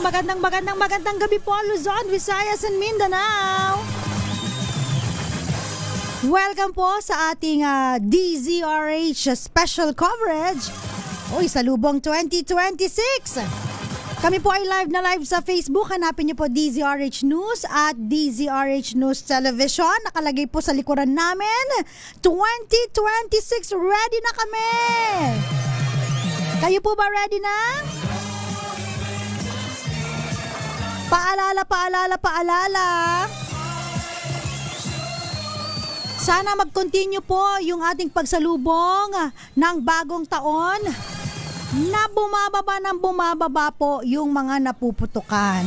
magandang gabi po Luzon, Visayas and Mindanao. Welcome po sa ating DZRH special coverage. Uy, salubong 2026. Kami po ay live sa Facebook. Hanapin niyo po DZRH News at DZRH News Television. Nakalagay po sa likuran namin. 2026, ready na kami! Kayo po ba ready na? Paalala. Sana mag-continue po yung ating pagsalubong ng bagong taon na bumababa po yung mga napuputukan.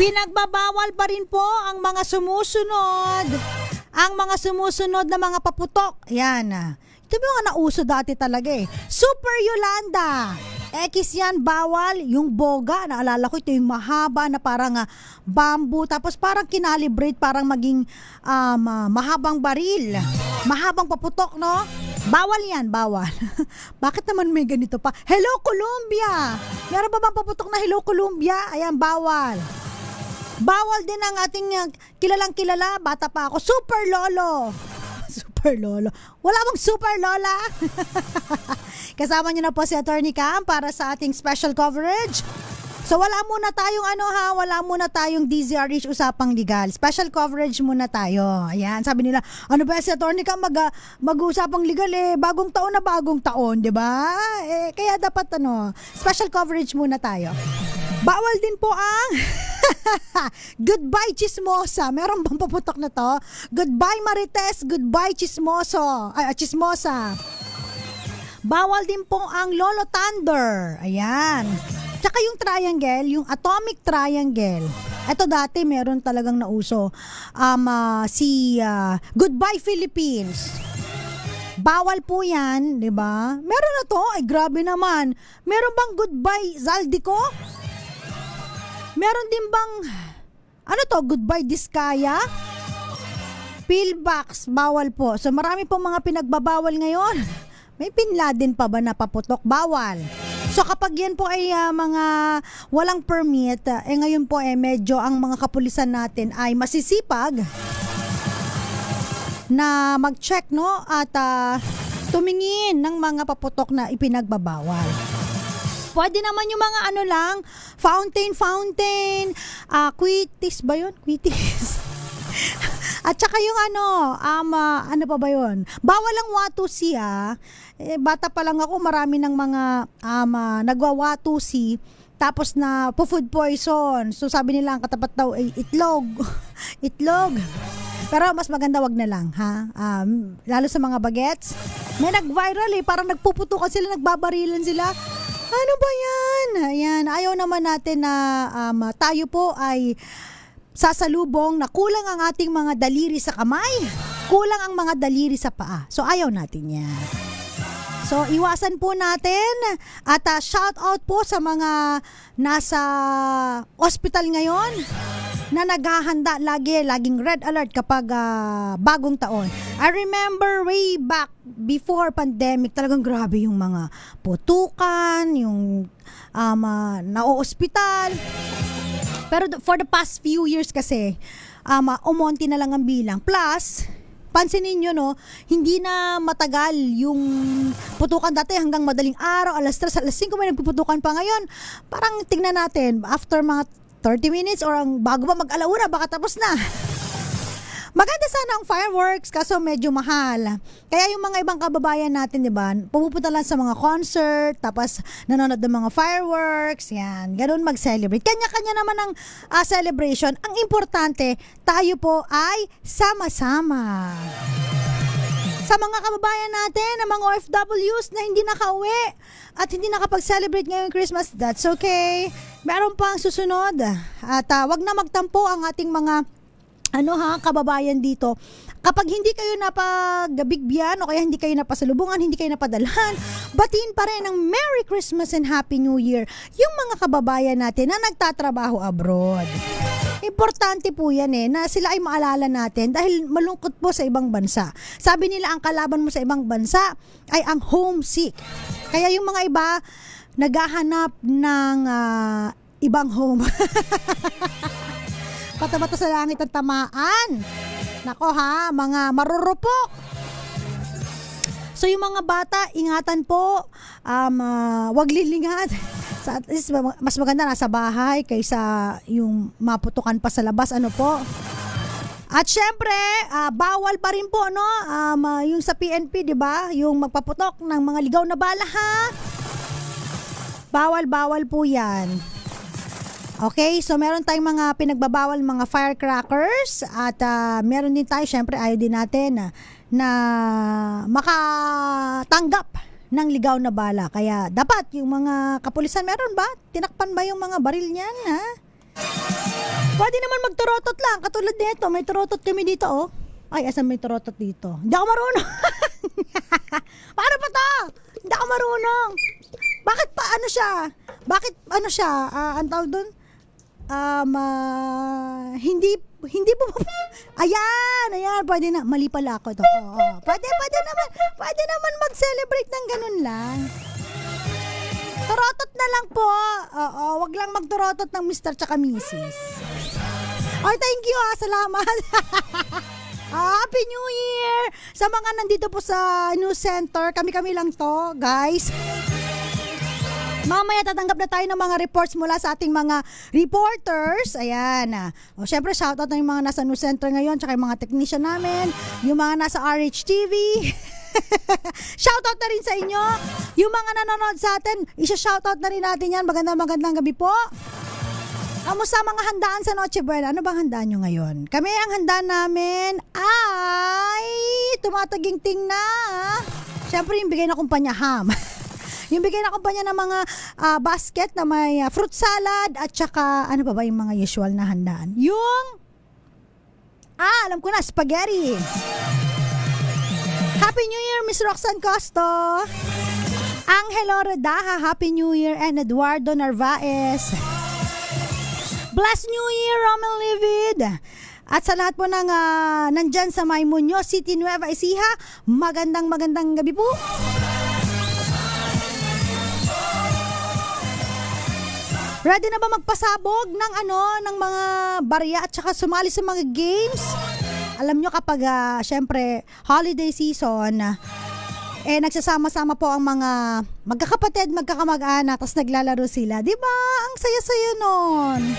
Pinagbabawal pa rin po ang mga sumusunod na mga paputok. Yan. Ito yung nauso dati talaga eh. Super Yolanda. X yan, bawal. Yung boga, naalala ko, ito yung mahaba na parang bamboo. Tapos parang kinalibrate, parang maging mahabang baril. Mahabang paputok, no? Bawal yan, bawal. Bakit naman may ganito pa? Hello, Columbia! Meron ba bang paputok na Hello, Columbia? Ayan, bawal. Bawal din ang ating kilalang kilala. Bata pa ako, Super Lolo. Super Lolo. Wala bang Super Lola? Kasama niyo na po si Attorney Cam para sa ating special coverage. So wala muna tayong DZRH usapang legal. Special coverage muna tayo. Ayan, sabi nila, ano ba si Attorney Cam mag-usapang legal bagong taon, 'di ba? Kaya dapat special coverage muna tayo. Bawal din po ang Goodbye Chismosa. Meron bang paputok na to? Goodbye Marites, goodbye Chismosa. Bawal din po ang Lolo Thunder. Ayan. Tsaka yung triangle, yung atomic triangle. Ito dati meron talagang nauso. Goodbye Philippines. Bawal po yan, di ba? Meron na to. Ay, grabe naman. Meron bang goodbye Zaldico? Meron din bang, goodbye Diskaya? Pillbox, bawal po. So marami pong mga pinagbabawal ngayon. May Bin Laden pa ba na paputok? Bawal. So kapag yan po ay mga walang permit, ngayon po medyo ang mga kapulisan natin ay masisipag na mag-check, no? At tumingin ng mga paputok na ipinagbabawal. Pwede naman yung mga fountain, quitis ba yun? Quitis. At saka yung ano pa ba yun? Bawal ang watusi bata pa lang ako, marami ng mga nagwawatusi tapos na food poison. So sabi nila ang katapat daw ay itlog. Itlog. Pero mas maganda wag na lang, ha? Lalo sa mga bagets. May nag-viral parang nagpuputukan sila, nagbabarilan sila. Ano ba yan? Ayan, ayaw naman natin na tayo po ay sasalubong na kulang ang ating mga daliri sa kamay, kulang ang mga daliri sa paa. So ayaw natin yan. So iwasan po natin at shout out po sa mga nasa ospital ngayon na naghahanda laging red alert kapag bagong taon. I remember way back before pandemic, talagang grabe yung mga putukan, yung na-ospital. Pero for the past few years kasi, umonti na lang ang bilang. Plus, pansinin nyo, hindi na matagal yung putukan dati hanggang madaling araw, alas 3, alas 5 may nagpuputukan pa ngayon. Parang tingnan natin, after mga 30 minutes or bago pa mag-alauna, baka tapos na. Maganda sana ang fireworks kaso medyo mahal. Kaya yung mga ibang kababayan natin, di ba, pumupunta lang sa mga concert, tapos nanonood ng mga fireworks, yan, ganun mag-celebrate. Kanya-kanya naman ang celebration. Ang importante, tayo po ay sama-sama. Sa mga kababayan natin, ang mga OFWs na hindi nakauwi at hindi nakapag-celebrate ngayong Christmas, that's okay. Meron pang susunod. At wag na magtampo ang ating mga kababayan dito. Kapag hindi kayo napagbigyan o kaya hindi kayo napasalubungan, hindi kayo napadalhan, batiin pa rin ng Merry Christmas and Happy New Year yung mga kababayan natin na nagtatrabaho abroad. Importante po yan na sila ay maalala natin dahil malungkot po sa ibang bansa. Sabi nila ang kalaban mo sa ibang bansa ay ang homesick. Kaya yung mga iba, naghahanap ng ibang home. Bata-bata sa langit ang tamaan. Nako ha, mga marurupok. So yung mga bata, ingatan po, wag lilingat. At least mas maganda nasa bahay kaysa yung maputukan pa sa labas, ano po. At syempre, bawal pa rin po, no? Yung sa PNP, di ba? Yung magpaputok ng mga ligaw na bala, ha? Bawal po yan. Okay, so meron tayong mga pinagbabawal, mga firecrackers. At meron din tayo, syempre, ayaw din natin na makatanggap ng ligaw na bala. Kaya dapat yung mga kapulisan, meron ba? Tinakpan ba yung mga baril niyan, ha? Pwede naman magturotot lang. Katulad nito, may turotot kami dito, oh. Ay, asan may turotot dito? Hindi ako marunong. Paano pa to? Hindi ako marunong. Bakit pa ano siya? Bakit ano siya? Ang tawag doon? Hindi po. Ayan, pwede na. Mali pala ako to. Oo. Pwede naman mag-celebrate ng ganun lang. Turotot na lang po. Oo, wag lang magturotot ng Mr. tsaka Mrs. Ay, thank you salamat. Happy New Year! Sa mga nandito po sa news center, kami-kami lang to, guys. Mamaya tatanggap na tayo ng mga reports mula sa ating mga reporters. Ayan. O, syempre, shoutout na yung mga nasa news center ngayon, tsaka yung mga technician namin, yung mga nasa RHTV. Shoutout na rin sa inyo. Yung mga nanonood sa atin, isa-shoutout na rin natin yan. Magandang gabi po. Kamusta mga handaan sa Noche Buena? Ano bang handaan nyo ngayon? Kami, ang handa namin ay tumataging-ting na. Siyempre, yung bigay na kumpanya ham. Yung bigay na kumpanya ng mga basket na may fruit salad at saka, ano ba yung mga usual na handaan? Yung, alam ko na, spaghetti. Happy New Year, Miss Roxanne Costo. Angelo Redaha, Happy New Year, and Eduardo Narvaez. Blessed New Year, Romel Livid. At sa lahat po ng nandyan sa Maymunyo City, Nueva Ecija, magandang gabi po. Ready na ba magpasabog ng mga barya at saka sumali sa mga games? Alam nyo kapag syempre holiday season, nagsasama-sama po ang mga magkakapatid, magkakamag-anak, tapos naglalaro sila. Diba? Ang saya-saya nun.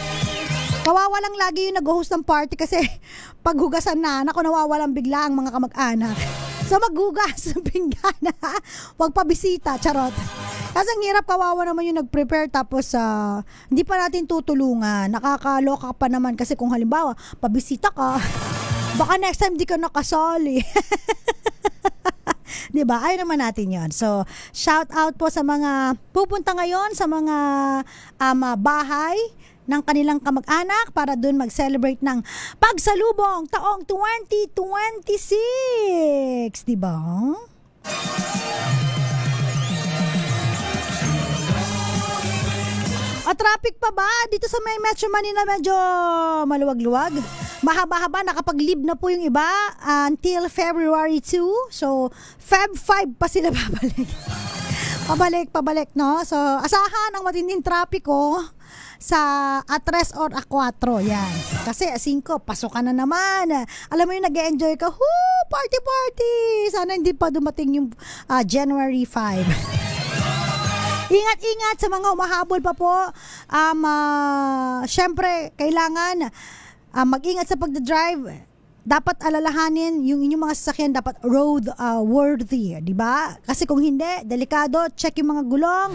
Kawawa lang lagi yung nag-host ng party kasi paghugasan na, nawawalan bigla ang mga kamag-anak. So maghugas ng pinggana. Huwag pa bisita, charot. Kasi ang hirap, kawawa naman yung nag-prepare tapos hindi pa natin tutulungan. Nakakaloka pa naman kasi kung halimbawa, pabisita ka, baka next time di ka nakasali. Diba? Ayaw naman natin yon. So, shout out po sa mga pupunta ngayon sa mga bahay ng kanilang kamag-anak para dun mag-celebrate ng pagsalubong taong 2026. Diba? Traffic pa ba? Dito sa may Metro Manila medyo maluwag-luwag. Mahaba-haba, nakapag-leave na po yung iba until February 2. So, Feb 5 pa sila Pabalik, no? So, asahan ang matinding trapiko sa A3 or A4. Yan. Kasi 5, pasok ka na naman. Alam mo yung nag-enjoy ka, party! Sana hindi pa dumating yung January 5. Ingat-ingat sa mga umahabol pa po. Syempre, kailangan mag-ingat sa pagdadrive. Dapat alalahanin yung inyong mga sasakyan dapat road worthy, di ba? Kasi kung hindi, delikado. Check yung mga gulong,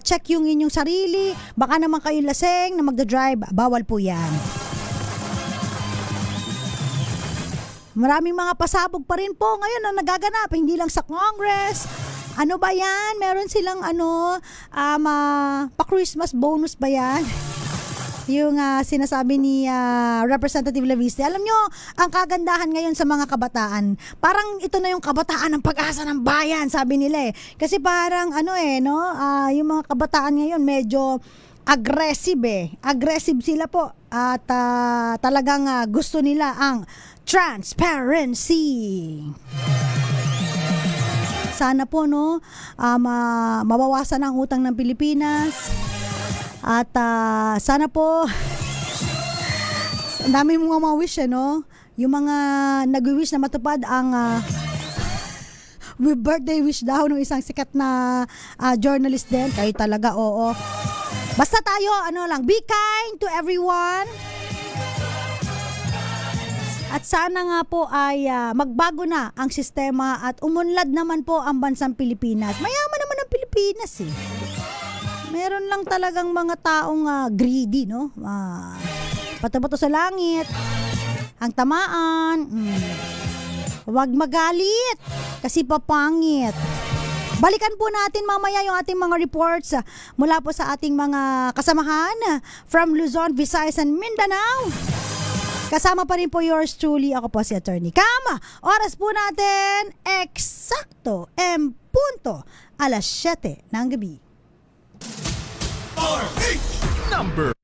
check yung inyong sarili. Baka naman kayo laseng na magdadrive. Bawal po yan. Maraming mga pasabog pa rin po ngayon na nagaganap, hindi lang sa Congress. Ano ba yan? Meron silang pa-Christmas bonus ba yan? Yung sinasabi ni Representative Laviste. Alam nyo, ang kagandahan ngayon sa mga kabataan, parang ito na yung kabataan ng pag-asa ng bayan, sabi nila eh. Kasi parang yung mga kabataan ngayon medyo aggressive eh. Aggressive sila po. At talagang gusto nila ang transparency. sana po no mabawasan ang utang ng Pilipinas. At sana po ang dami mga wish no. Yung mga nag-wish na matupad ang birthday wish daw ng isang sikat na journalist din. Kayo talaga, oo. Basta tayo, be kind to everyone. At sana nga po ay magbago na ang sistema at umunlad naman po ang bansang Pilipinas. Mayaman naman ang Pilipinas eh. Meron lang talagang mga taong greedy, no? Pato-pato sa langit. Ang tamaan. Huwag magalit kasi papangit. Balikan po natin mamaya yung ating mga reports mula po sa ating mga kasamahan from Luzon, Visayas and Mindanao. Kasama pa rin po yours truly, ako po si Attorney Cam. Oras po natin, eksakto, punto, alas 7 ng gabi. RH number